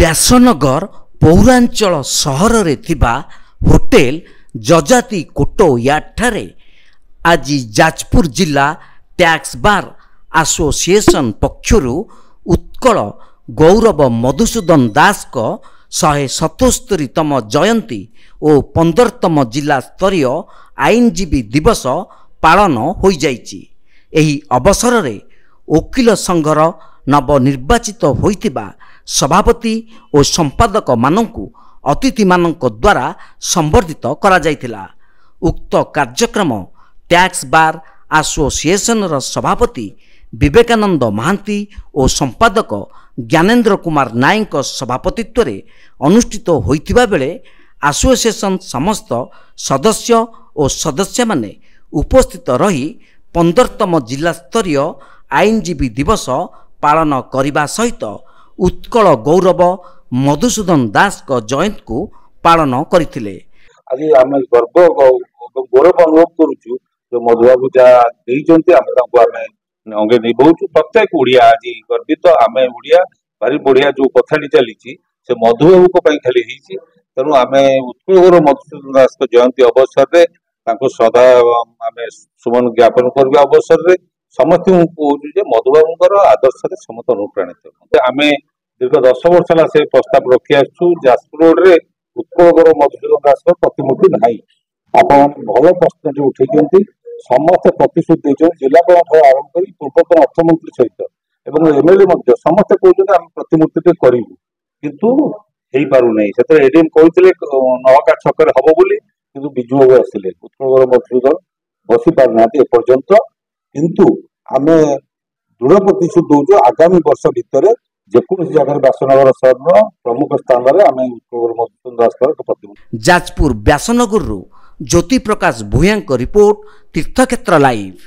ବ୍ୟାସନଗର ପୌରାଞ୍ଚଳ ସହରରେ ଥିବା ହୋଟେଲ ଯଜାତି କୋଟ ୟାର୍ଡଠାରେ ଆଜି ଯାଜପୁର ଜିଲ୍ଲା ଟ୍ୟାକ୍ସ ବାର୍ ଆସୋସିଏସନ ପକ୍ଷରୁ ଉତ୍କଳ ଗୌରବ ମଧୁସୂଦନ ଦାସଙ୍କ 177ତମ ଜୟନ୍ତୀ ଓ 15ତମ ଜିଲ୍ଲା ସ୍ତରୀୟ ଆଇନଜୀବୀ ଦିବସ ପାଳନ ହୋଇଯାଇଛି। ଏହି ଅବସରରେ ଓକିଲ ସଂଘର ନବନିର୍ବାଚିତ ହୋଇଥିବା ସଭାପତି ଓ ସମ୍ପାଦକ ମାନଙ୍କୁ ଅତିଥିମାନଙ୍କ ଦ୍ୱାରା ସମ୍ବର୍ଦ୍ଧିତ କରାଯାଇଥିଲା। ଉକ୍ତ କାର୍ଯ୍ୟକ୍ରମ ଟ୍ୟାକ୍ସ ବାର୍ ଆସୋସିଏସନର ସଭାପତି ବିବେକାନନ୍ଦ ମହାନ୍ତି ଓ ସମ୍ପାଦକ ଜ୍ଞାନେନ୍ଦ୍ର କୁମାର ନାୟକଙ୍କ ସଭାପତିତ୍ୱରେ ଅନୁଷ୍ଠିତ ହୋଇଥିବା ବେଳେ ଆସୋସିଏସନ ସମସ୍ତ ସଦସ୍ୟ ଓ ସଦସ୍ୟମାନେ ଉପସ୍ଥିତ ରହି 15ତମ ଜିଲ୍ଲା ସ୍ତରୀୟ ଆଇନଜୀବୀ ଦିବସ ପାଳନ କରିବା ସହିତ ଉତ୍କଳ ଗୌରବ ମଧୁସୂଦନ ଦାସଙ୍କ ଜୟନ୍ତୀକୁ ପାଳନ କରିଥିଲେ। ଆଜି ଆମେ ଗୌରବ ଅନୁଭବ କରୁଛୁ ଯେ ମଧୁବାବୁ ଯାହା ଦେଇଛନ୍ତି ଆମେ ତାଙ୍କୁ ଆମେ ଅଙ୍ଗେ ନିଭଉଛୁ। ପ୍ରତ୍ୟେକ ଓଡିଆ ଆଜି ଗର୍ବିତ। ଆମେ ଓଡିଆ ଭାରି ବଢିଆ ଯୋଉ କଥାଟି ଚାଲିଛି ସେ ମଧୁବାବୁଙ୍କ ପାଇଁ ଖାଲି ହେଇଛି। ତେଣୁ ଆମେ ଉତ୍କଳ ଗୌରବ ମଧୁସୂଦନ ଦାସଙ୍କ ଜୟନ୍ତୀ ଅବସରରେ ତାଙ୍କୁ ସଦା ଆମେ ସୁମନ ଜ୍ଞାପନ କରିବା ଅବସରରେ ସମସ୍ତଙ୍କୁ କହୁଛୁ ଯେ ମଧୁବାବୁଙ୍କର ଆଦର୍ଶରେ ସମସ୍ତ ଅନୁପ୍ରାଣିତ। ଆମେ ଦୀର୍ଘ 10 ବର୍ଷ ହେଲା ସେ ପ୍ରସ୍ତାବ ରଖି ଆସୁଛୁ। ଯାଜପୁର ରୋଡରେ ଉତ୍କଳ ଗୌରବ ମଧୁସୂଦନ ଦାସଙ୍କ ପ୍ରତିମୂର୍ତ୍ତି ନାହିଁ। ଆପଣ ଭଲ ପ୍ରଶ୍ନଟି ଉଠେଇଛନ୍ତି। ସମସ୍ତେ ପ୍ରତିଶ୍ରୁତି ଦେଇଛନ୍ତି ଜିଲ୍ଲାପାଳଠାରୁ ଆରମ୍ଭ କରି ପୂର୍ବତନ ଅର୍ଥମନ୍ତ୍ରୀ ସହିତ ଏବଂ ଏମଏଲଏ ମଧ୍ୟ ସମସ୍ତେ କହୁଛନ୍ତି ଆମେ ପ୍ରତିମୂର୍ତ୍ତିଟେ କରିବୁ, କିନ୍ତୁ ହେଇପାରୁନାହିଁ। ସେଥିରେ ଏଡିଏମ୍ କହିଥିଲେ ନହକା ଛକରେ ହବ ବୋଲି, କିନ୍ତୁ ବିଜୁ ବାବୁ ଆସିଲେ ଉତ୍କଳ ଗୌରବ ମଧୁସୂଦନ ବସି ପାରୁନାହାନ୍ତି ଏପର୍ଯ୍ୟନ୍ତ। କିନ୍ତୁ ଆମେ ଦୃଢ ପ୍ରତିଶ୍ରୁତି ଦଉଛୁ ଆଗାମୀ ବର୍ଷ ଭିତରେ ଯେକୌଣସି ଜାଗାରେ ବ୍ୟାସନଗର ସହରର ପ୍ରମୁଖ ସ୍ଥାନରେ ଆମେ ଉତ୍କଳ ଗୌରବ ମଧୁସୂଦନ ଦାସଙ୍କର ଏକ ପ୍ରତିମୂର୍ତ୍ତି। ଯାଜପୁର ବ୍ୟାସନଗରରୁ ଜ୍ୟୋତି ପ୍ରକାଶ ଭୂୟାଙ୍କ ରିପୋର୍ଟ, ତୀର୍ଥକ୍ଷେତ୍ର ଲାଇଭ୍।